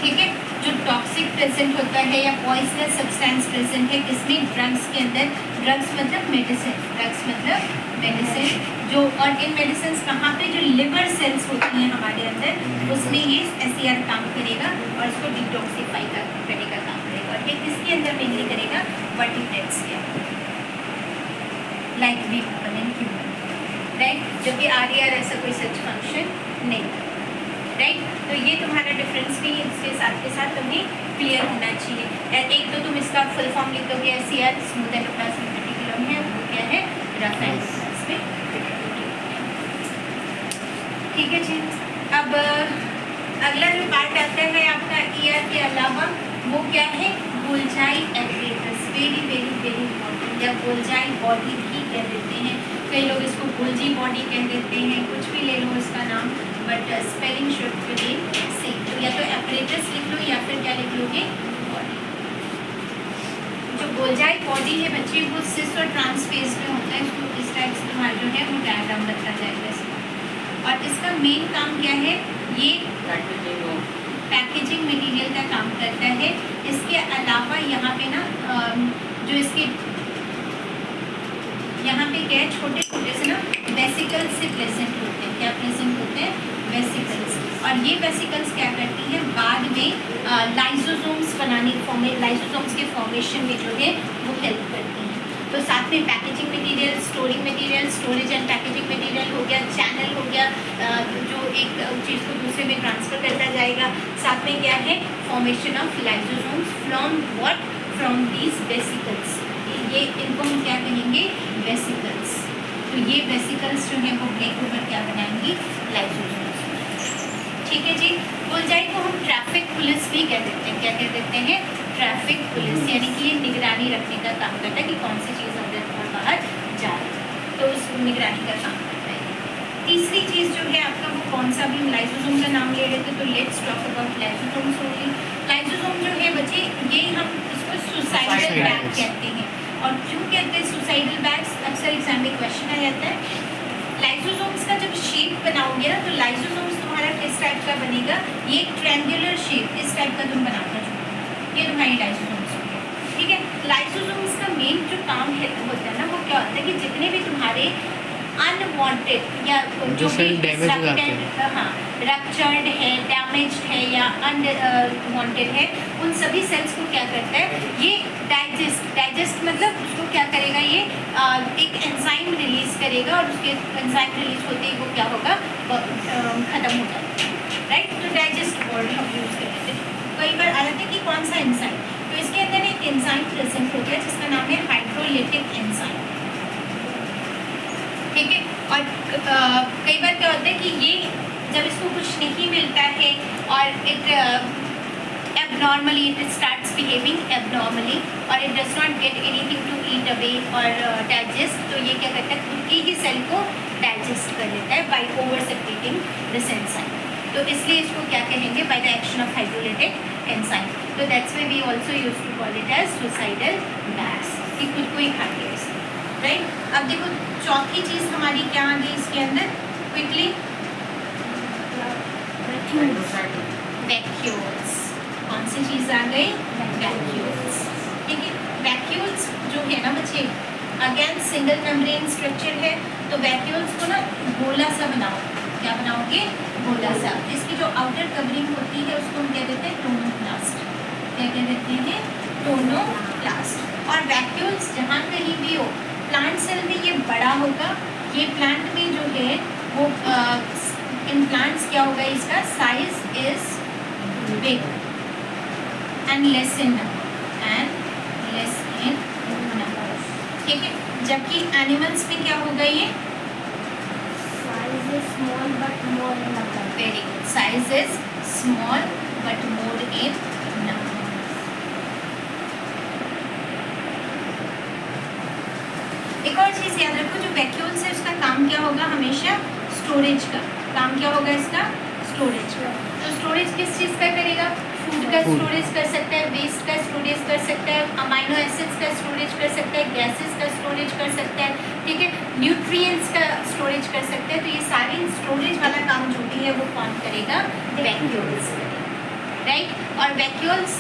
ठीक है, जो टॉक्सिक प्रेजेंट होता है या पॉइजनस सब्सटेंस प्रेजेंट है किसमें? ड्रग्स के अंदर। ड्रग्स मतलब मेडिसिन, ड्रग्स मतलब मेडिसिन। जो और इन मेडिसिन कहाँ पे? जो लिवर सेल्स होती हैं हमारे अंदर, उसमें ये SCR काम करेगा और इसको डिटॉक्सिफाई करने का काम करेगा। और ये किसके अंदर मेनली करेगा? वर्टिब्रेट्स के अंदर, like we human and human, right? जबकि RER ऐसा कोई सच फंक्शन नहीं, राइट? तो ये तुम्हारा डिफरेंस भी इसके साथ तुम्हें क्लियर होना चाहिए। एक तो तुम इसका फुल फॉर्म लिख दोगे SCR स्मूथ एंडोप्लाज्मिक रेटिकुलम है, वो क्या है? Rough endoplasmic reticulum. ठीक है जी। अब अगला जो पार्ट आता है आपका ER के अलावा वो क्या है? Golgi apparatus. Very very very important. या गोल्जाई बॉडी भी कह देते हैं, कई लोग इसको गोल्जी बॉडी कह देते हैं, कुछ भी ले लो इसका नाम, but spelling should be same. तो या तो एपरेटस लिख लो या फिर क्या लिख लोगे? बॉडी। जो गोल्जाई बॉडी है बच्चे वो सिस और ट्रांस फेज में होता है। इसको इस टाइप से तुम्हारा जो है वो डायग्राम बता जाएगा इसका। और इसका मेन काम क्या है? ये पैकेजिंग मटेरियल का काम करता है। इसके अलावा यहाँ पे ना जो इसके यहाँ पे क्या है? छोटे छोटे से ना वेसिकल्स से प्रेजेंट होते हैं। क्या प्रेजेंट होते हैं? वेसिकल्स। और ये वेसिकल्स क्या करती हैं? बाद में लाइसोसोम्स लाइसोसोम्स के फॉर्मेशन में जो है वो हेल्प करती हैं। तो साथ में packaging material, storing material, storage and packaging material canal हो गया, चैनल हो गया, जो एक चीज़ को दूसरे में ट्रांसफ़र करता जाएगा। साथ में क्या है, formation of lysosomes from what, from these vesicles. ये इनको हम क्या कहेंगे, वेसिकल्स। तो ये वेसिकल्स जो है वो ब्रेक ओवर क्या बनाएंगी, लाइसोसोम्स। ठीक है जी। बुलजाई को हम ट्रैफिक पुलिस भी कह देते हैं। क्या कह देते हैं, ट्रैफिक पुलिस, यानी कि ये निगरानी रखने का काम करता है कि कौन सी चीज़ अंदर और बाहर जा रही है, तो उस निगरानी का काम करता है। तीसरी चीज़ जो है आपका वो कौन सा, भी लाइसोसोम का नाम ले रहे थे, तो let's talk about lysosomes only. Lysosome जो है बच्चे, ये हम इसको सुसाइडल बैग कहते हैं। और क्यों कहते हैं सुसाइडल बैग्स, अक्सर एग्जाम में क्वेश्चन आ जाता है। लाइसोसोम्स का जब शेप बनाओगे ना, तो लाइसोसोम्स तुम्हारा किस टाइप का बनेगा, ये ट्रायंगुलर शेप, इस टाइप का तुम बनाना चाहिए, ये तुम्हारी लाइसोसोम्स होंगे। ठीक है। लाइसोसोम्स का मेन जो काम है होता है ना, वो क्या होता है कि जितने भी तुम्हारे अनवांटेड या जो भी डिस्ट्रक्टेड, हाँ, रप्चर्ड है, डैमेज्ड है या अनवांटेड है, उन सभी सेल्स को क्या करता है, ये डाइजेस्ट मतलब उसको क्या करेगा, ये एक एंजाइम रिलीज करेगा, और उसके एंजाइम रिलीज होते ही वो क्या होगा, खत्म हो जाएगा। राइट। तो डाइजेस्ट वर्ड हम यूज़ करते हैं। कई बार आ जाते हैं कि कौन सा एंजाइम, तो इसके अंदर एक एंजाइम प्रेजेंट हो गया जिसका नाम है हाइड्रोलिटिक एंजाइम। ठीक है। और कई बार क्या होता है कि ये जब इसको कुछ नहीं मिलता है और it abnormally, it starts behaving abnormally और it does not get anything to eat away और डाइजेस्ट, तो ये क्या करता है, खुद की ही सेल को डाइजेस्ट कर लेता है by over secreting this enzyme. तो इसलिए इसको क्या कहेंगे, by the action of hydrolytic enzyme. तो that's why we also used to call it as suicidal bags, कि खुद को ही खा लिया इसने। राइट। अब देखो चौथी चीज़ हमारी क्या आ गई इसके अंदर, क्विकली, वैक्यूल्स। कौन सी चीज़ आ गई, वैक्यूल्स। ठीक है। वैक्यूल्स जो है ना बच्चे, अगेन सिंगल मेम्ब्रेन स्ट्रक्चर है, तो वैक्यूल्स को ना गोला सा बनाओ। क्या बनाओगे, गोला सा। इसकी जो आउटर कवरिंग होती है उसको हम क्या देते हैं, टोनोप्लास्ट। क्या कह देते हैं, टोनोप्लास्ट। और वैक्यूल्स जहाँ कहीं भी हो, प्लांट सेल में ये बड़ा होगा, ये प्लांट में जो है वो इन प्लांट्स क्या होगा, इसका size is big and less in number, ठीक है। जबकि एनिमल्स में क्या होगा, ये Size is small but more in number. Very good, size is small but more in number. एक और चीज़ याद रखो, जो वैक्यूल्स है उसका काम क्या होगा, हमेशा स्टोरेज का काम क्या होगा, इसका स्टोरेज का। तो स्टोरेज किस चीज़ का करेगा, फूड का स्टोरेज कर सकता है, वेस्ट का स्टोरेज कर सकता है, अमाइनो एसिड्स का स्टोरेज कर सकता है, गैसेस का स्टोरेज कर सकता है, ठीक है, न्यूट्रिएंट्स का स्टोरेज कर सकता है। तो ये सारी स्टोरेज वाला काम जो भी है वो कौन करेगा, वैक्यूल्स। राइट। और वैक्यूल्स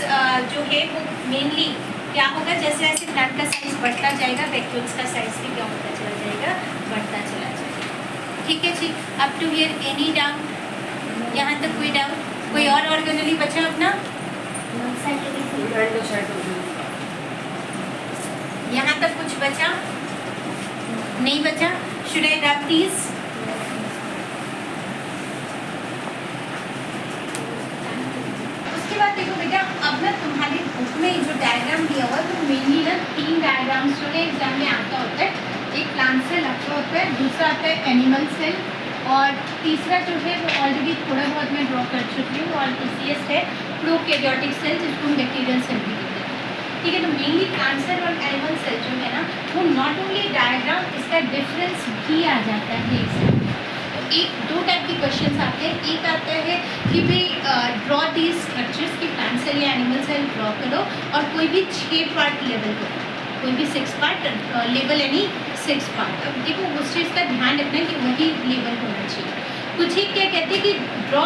जो है वो मेनली क्या होगा, जैसे जैसे प्लांट का साइज बढ़ता जाएगा, वैक्यूल्स का साइज भी क्या होता चला जाएगा, बढ़ता चला जाएगा। ठीक है जी। Up to here any doubt, यहाँ तक कोई डाउट, कोई और ऑर्गेनली बचा अपना, यहाँ तक कुछ बचा नहीं बचा, शुड आई रैप दीज? उसके बाद देखो बेटा, अब ना तुम्हारे बुक में जो डायग्राम दिया हुआ है, तो मेनली ना 3 डायग्राम्स जो है एग्जाम में आता होता है। एक प्लांट सेल आता होता है, दूसरा आता है एनिमल सेल, और तीसरा जो है वो ऑलरेडी थोड़ा बहुत मैं ड्रॉ कर चुकी हूँ, और ईसीएस है प्रोकैरियोटिक सेल, जिसको हम बैक्टीरियल सेल भी कहते हैं। ठीक है। तो मेनली प्लांट सेल और एनिमल सेल जो है ना, वो नॉट ओनली डायग्राम, इसका डिफरेंस भी आ जाता है इसमें। तो एक दो टाइप के क्वेश्चन आते हैं। एक आता है कि भाई ड्रॉ दीज स्ट्रक्चर्स, की प्लांट सेल या एनिमल सेल ड्रॉ करो और कोई भी 6 पार्ट लेवल करो, कोई भी 6 पार्ट लेवल, यानी 6 पार्ट। अब देखो उस चीज़ का ध्यान रखना है कि वही लेवल होना चाहिए। कुछ एक क्या कहते हैं कि draw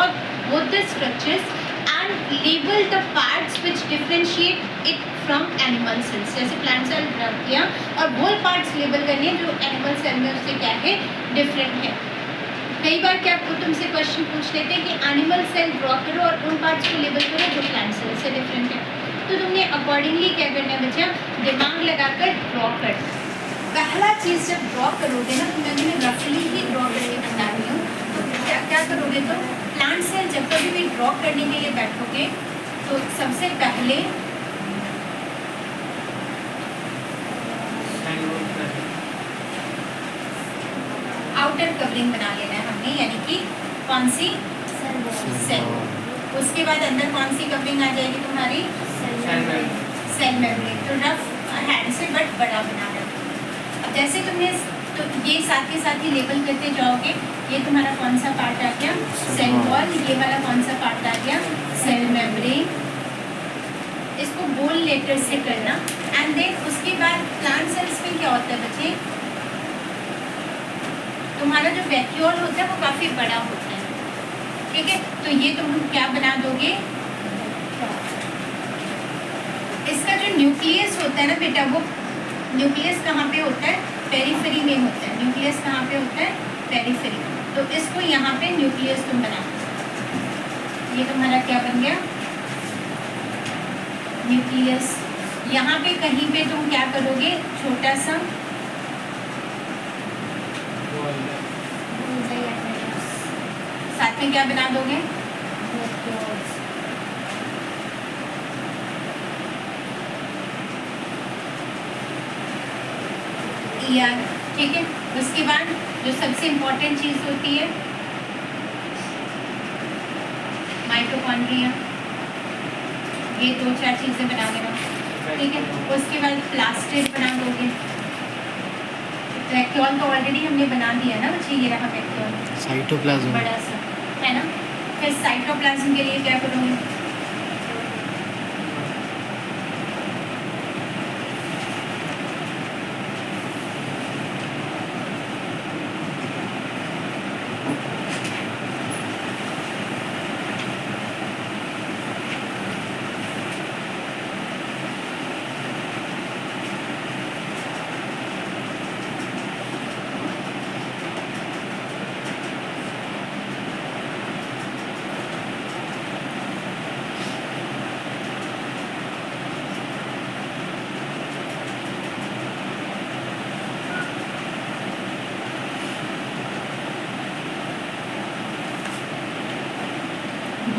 both the structures and label the parts which differentiate it from animal cells. जैसे प्लांट सेल ड्रॉ किया और वो पार्ट्स लेबल करने जो एनिमल सेल में उससे क्या है, डिफरेंट है। कई बार क्या वो तुमसे क्वेश्चन पूछ लेते हैं कि एनिमल सेल ड्रॉ करो और उन पार्ट्स को लेबल करो जो प्लांट सेल से डिफरेंट है। तो तुमने अकॉर्डिंगली क्या करना है बच्चा, दिमाग लगाकर ड्रॉ करना। पहला चीज़ जब ड्रॉ करोगे ना, तो मैं रफली ही ड्रॉ करके क्या करोगे तो प्लांट सेल जब कभी भी ड्रॉ करने के लिए बैठोगे तो सबसे पहले आउटर कवरिंग बना लेना है हमने, यानी कि कौन सी सेल। उसके बाद अंदर कौन सी कवरिंग आ जाएगी तुम्हारी सेल मेम्ब्रेन। तो रफ हैंड से बट बड़ा बना रहे। अब जैसे तुमने तो ये साथ के साथ ही लेबल करते जाओगे, ये तुम्हारा कौन सा पार्ट आ गया सेल वॉल, ये वाला कौन सा पार्ट आ गया सेल मेम्ब्रेन। इसको बोल लेटर से करना। एंड देन उसके बाद प्लांट सेल्स में क्या होता है बच्चे, तुम्हारा जो वैक्यूल होता है वो काफ़ी बड़ा होता है, ठीक है। तो ये तुम क्या बना दोगे, इसका जो न्यूक्लियस होता है ना बेटा, वो न्यूक्लियस कहाँ पे होता है, पेरिफेरी में होता है। न्यूक्लियस कहाँ पे होता है, पेरिफेरी। तो इसको यहाँ पे न्यूक्लियस तुम बना दो। ये तुम्हारा क्या बन गया न्यूक्लियस। यहाँ पे कहीं पे तुम क्या करोगे, छोटा सा साथ में क्या बना दोगे, ER, ठीक है। उसके बाद जो सबसे इम्पोर्टेंट चीज़ होती है माइटोकॉन्ड्रिया, ये 2-4 चीज़ें बना देना, ठीक है। उसके बाद प्लास्टिड बना दोगे। वैक्यूल तो ऑलरेडी हमने बना दिया ना बच्चे, ये रहा वैक्यूल साइटोप्लाज्म बड़ा सा, है ना। फिर साइटोप्लाज्म के लिए क्या करोगे,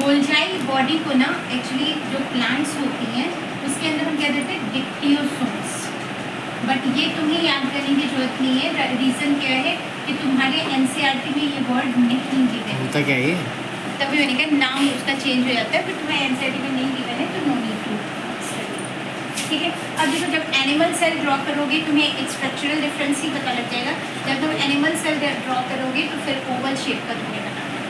गोल्जाई बॉडी को ना एक्चुअली जो प्लांट्स होती हैं उसके अंदर हम क्या देते हैं डिक्टियोसोम्स, बट ये तुम्हें याद करने की जरूरत नहीं है। रीज़न क्या है कि तुम्हारे NCERT में ये वर्ड नहीं गिवन होता क्या है ये? तभी मैंने कहा नाम उसका चेंज हो जाता है, बट तुम्हारे NCERT में नहीं गिवन है तो नो नीड टू स्टडी, ठीक है। अब देखो जब एनिमल सेल ड्रॉ करोगे तुम्हें एक स्ट्रक्चरल डिफरेंस ही पता लग जाएगा। जब तुम एनिमल सेल ड्रॉ करोगे तो फिर ओवल शेप का तुम्हें बनाना है,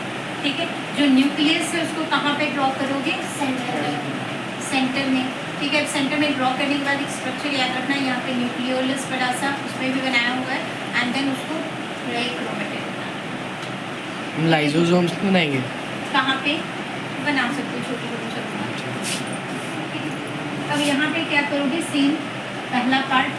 ठीक है। जो न्यूक्लियस है उसको कहाँ पे ड्रॉ करोगे, सेंटर में, ठीक है। सेंटर में ड्रॉ करने के बाद एक स्ट्रक्चर याद रखना, यहाँ पे न्यूक्लियोलस बड़ा सा उसमें भी बनाया हुआ है, एंड देन उसको एक क्रोमेटिड बनाना। हम लाइसोसोम्स बनाएंगे, कहाँ पे बना सकते हो, छोटी छोटी। अब यहाँ पे क्या करोगे, सेम पहला पार्ट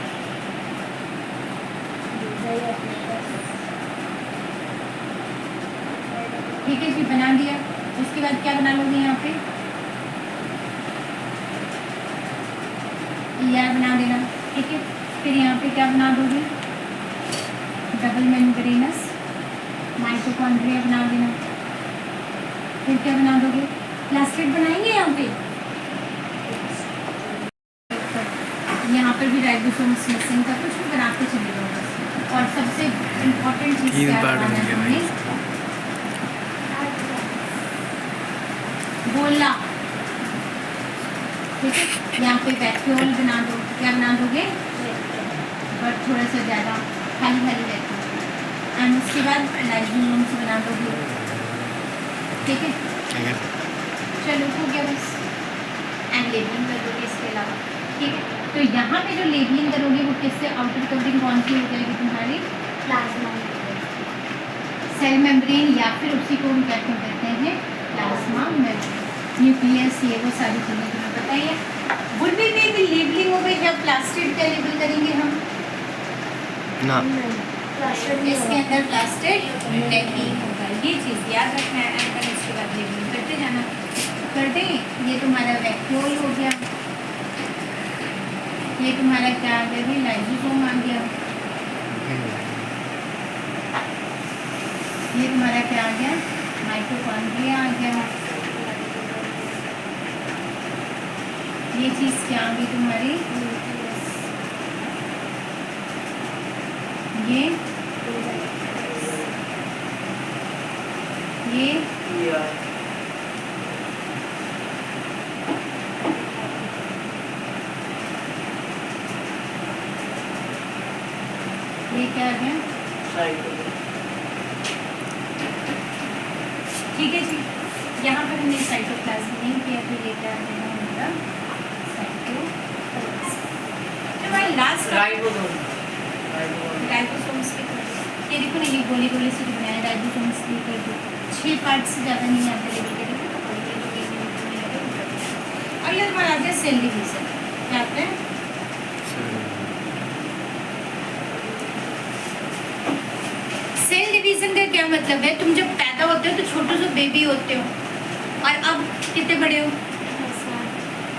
ठीक है जी बना दिया। उसके बाद क्या बना लोगे, यहाँ पे ER बना देना, ठीक है। फिर यहाँ पे क्या बना दोगे, डबल मेम्ब्रेनस माइटोकॉन्ड्रिया बना देना। फिर क्या बना दोगे, प्लास्टिड बनाएंगे यहाँ पे, यहाँ पर भी राइबोसोम्स मिसिंग का कुछ भी बनाते चले जाओ बस। और सबसे इम्पोर्टेंट चीज़ क्या बनाना है हमें, बोला, ठीक है। यहाँ पे वैक्यूल बना दो, क्या बना दोगे, बट थोड़ा सा ज़्यादा खाली खाली वैक्यूल, एंड उसके बाद लाइसोसोम्स बना दोगे, ठीक है। चलो हो गया बस, एंड लेबलिंग कर दोगे इसके अलावा, ठीक है। तो यहाँ पे जो लेबलिंग करोगे वो किससे, आउटर कवरिंग कौन सी हो जाएगी तुम्हारी, प्लाज्मा सेल मेम्ब्रेन, या फिर उसी को हम क्या कहते हैं प्लाज्मा मेम्ब्रेन, न्यूक्लियस, ये वो सारी चीज़ें तुम्हें पता ही है। वुड बी में भी लेबलिंग हो गई, जब प्लास्टिड का लेबल करेंगे हम ना, इसके अंदर प्लास्टिड नहीं होगा, ये चीज़ याद रखना है। एंड फिर उसके बाद लेबलिंग करते जाना, कर दें। ये तुम्हारा वैक्यूल हो गया, ये तुम्हारा क्या आ गया, लाइसोसोम आ गया, ये तुम्हारा क्या आ गया माइटोकॉन्ड्रिया आ गया। ये चीज़ क्या आ गई तुम्हारी? ये ये क्या है? ठीक है जी, यहाँ पर हमने साइटोप्लाज्म नहीं किया, तो ये क्या है हमारा साइटोप्लाज्म। तो भाई लास्ट राइबोसोम्स के ये देखो ना, ये गोले गोले से जो बनाया राइबोसोम्स के ऊपर जो 6 पार्ट से ज़्यादा नहीं आता, लेकिन और ये हमारा आता है सेल डिवीजन। क्या आता है? सेल डिवीजन का क्या मतलब है? तुम जब पैदा होते हो तो छोटे से बेबी होते हो, और अब कितने बड़े हो?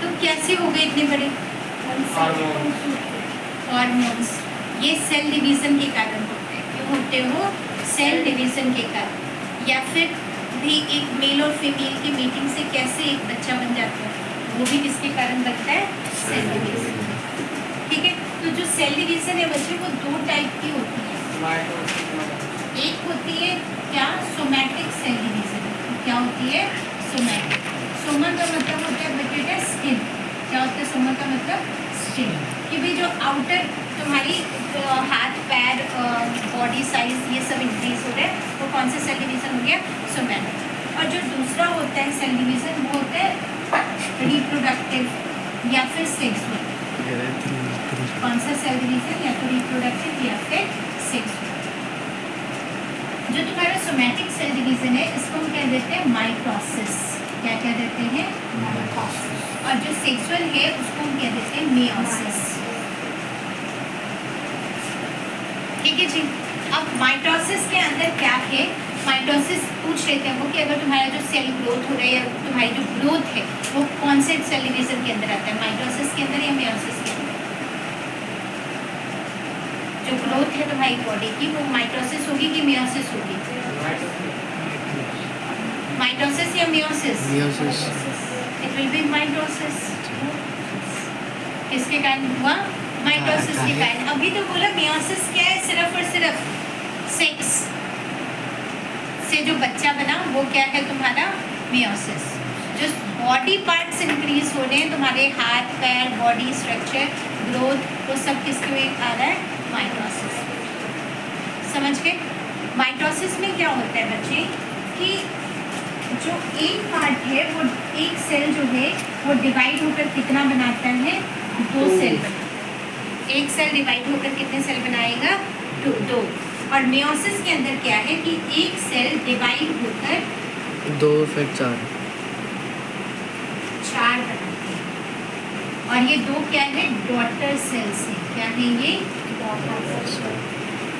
तुम कैसे हो गए इतने बड़े? हार्मोन्स। ये सेल डिवीजन के कारण होते हैं। क्यों होते हो? सेल डिवीजन के कारण। या फिर भी एक मेल और फीमेल की मीटिंग से कैसे एक बच्चा बन जाता है, वो भी किसके कारण बनता है? Cell division. ठीक है, तो जो सेल डिवीजन है बच्चे, वो 2 टाइप की होती है। एक होती है क्या? Somatic cell division. क्या होती है? सोमैटिक। सोमा का मतलब होता है बच्चे का स्किन। क्या होता है सोमा का मतलब? स्किन। कि भाई जो आउटर तुम्हारी हाथ पैर बॉडी साइज ये सब इंक्रीज हो रहा है, वो कौन सा सेल डिवीजन हो गया? सोमैटिक। और जो दूसरा होता है सेल डिवीजन, वो होता है रिप्रोडक्टिव या फिर सेक्सुअल। कौन सा सेल डिवीजन? या तो रिप्रोडक्टिव या फिर सेक्सुअल। जो तुम्हारा सोमैटिक सेल डिवीजन है, इसको हम कह देते हैं माइटोसिस। क्या कह देते हैं? माइटोसिस। और जो सेक्सुअल है उसको हम कह देते हैं मियोसिस। ठीक है जी। अब माइटोसिस के अंदर क्या है? माइटोसिस पूछ लेते हैं वो कि अगर तुम्हारा जो सेल ग्रोथ हो रहा है या तुम्हारी जो ग्रोथ है वो कौन से सेल डिवीजन के अंदर आता है? माइटोसिस के अंदर या मियोसिस के अंदर? जो ग्रोथ है तुम्हारी बॉडी की, वो माइटोसिस होगी कि मियोसिस होगी? माइटोसिस या meiosis? Meiosis. It will be mitosis. किसके कारण हुआ? माइटोसिस के कारण। अभी तो बोला मियोसिस क्या है? सिर्फ और सिर्फ सेक्स से जो बच्चा बना वो क्या है तुम्हारा? मियोसिस। जो बॉडी पार्ट्स इंक्रीज हो रहे हैं तुम्हारे, हाथ पैर बॉडी स्ट्रक्चर ग्रोथ, वो सब किसके में आ रहा है? माइटोसिस। समझ गए? माइटोसिस में क्या होता है बच्चे कि जो एक पार्ट है वो एक सेल जो है वो डिवाइड होकर कितना बनाता है? 2 सेल बनाता है। एक सेल डिवाइड होकर कितने सेल बनाएगा? 2। और मियोसिस के अंदर क्या है कि एक सेल डिवाइड होकर 2 फिर 4 बनाते हैं। और ये 2 क्या है? डॉटर सेल्स है। क्या है ये?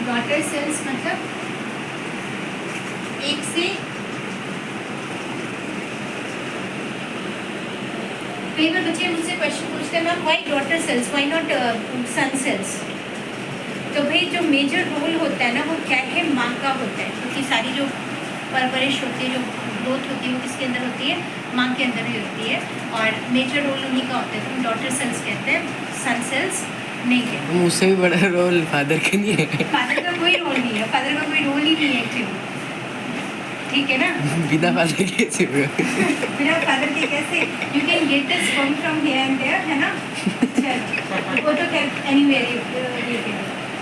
डॉटर सेल्स मतलब एक से कई बार बच्चे मुझसे क्वेश्चन पूछते हैं, ma'am why daughter cells, why not son cells? तो भाई जो मेजर रोल होता है ना वो क्या है? माँ का होता है, क्योंकि सारी जो परवरिश होती है, जो ग्रोथ होती है, वो किसके अंदर होती है? माँ के अंदर ही होती है। और मेजर रोल उन्हीं का होता है, तो डॉटर सेल्स कहते हैं, सन सेल्स नहीं कहते। मुझसे भी बड़ा रोल फादर का नहीं है। फादर का कोई रोल नहीं है, फादर का कोई रोल ही नहीं है एक्चुअली। ठीक है ना? बिना फादर के कैसे होगा? बिना फादर के कैसे? You can get the sperm from here and there, है ना? चलो वो तो एनीवेयर।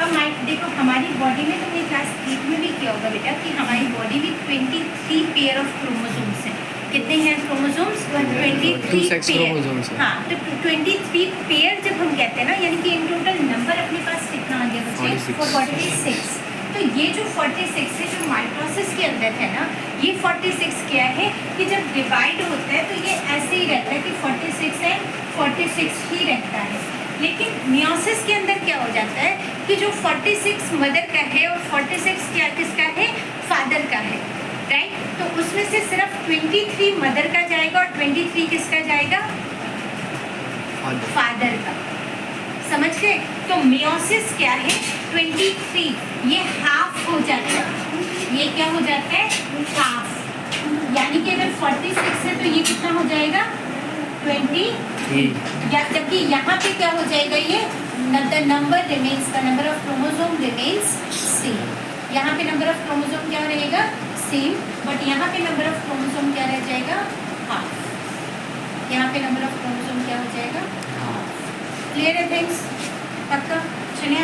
अब देखो हमारी बॉडी में, तुमने क्लास 8 में भी किया होगा बेटा, कि हमारी बॉडी में 23 पेयर ऑफ क्रोमोसोम्स हैं। कितने हैं क्रोमोसोम्स? 23 sex pair. chromosomes हैं। हाँ, तो 23 पेयर जब हम कहते हैं ना, यानी कि इन टोटल नंबर अपने पास कितना आ गया बच्चे? 46। तो ये जो 46 है, जो माइटोसिस के अंदर है ना, ये 46 क्या है कि जब डिवाइड होता है तो ये ऐसे ही रहता है कि 46 है, 46 ही रहता है। लेकिन मियोसिस के अंदर क्या हो जाता है कि जो 46 मदर का है और 46 क्या किसका है? फादर का है, राइट? तो उसमें से सिर्फ 23 मदर का जाएगा और 23 किसका जाएगा? फादर का। समझ गए? तो मियोसिस क्या है? 23, ये हाफ हो जाता है। ये क्या हो जाता है? हाफ। यानी कि अगर 46 है तो ये कितना हो जाएगा 20, या जबकि यहाँ पे क्या हो जाएगा ये the number remains, the number of chromosome remains same. यहाँ पे नंबर ऑफ क्रोमोसोम क्या रहेगा सेम, बट यहाँ पे नंबर ऑफ क्रोमोसोम क्या रह जाएगा हाफ। यहाँ पे नंबर ऑफ क्रोमोसोम क्या हो जाएगा हाफ। क्लियर है फ्रेंड्स? पक्का? चलिए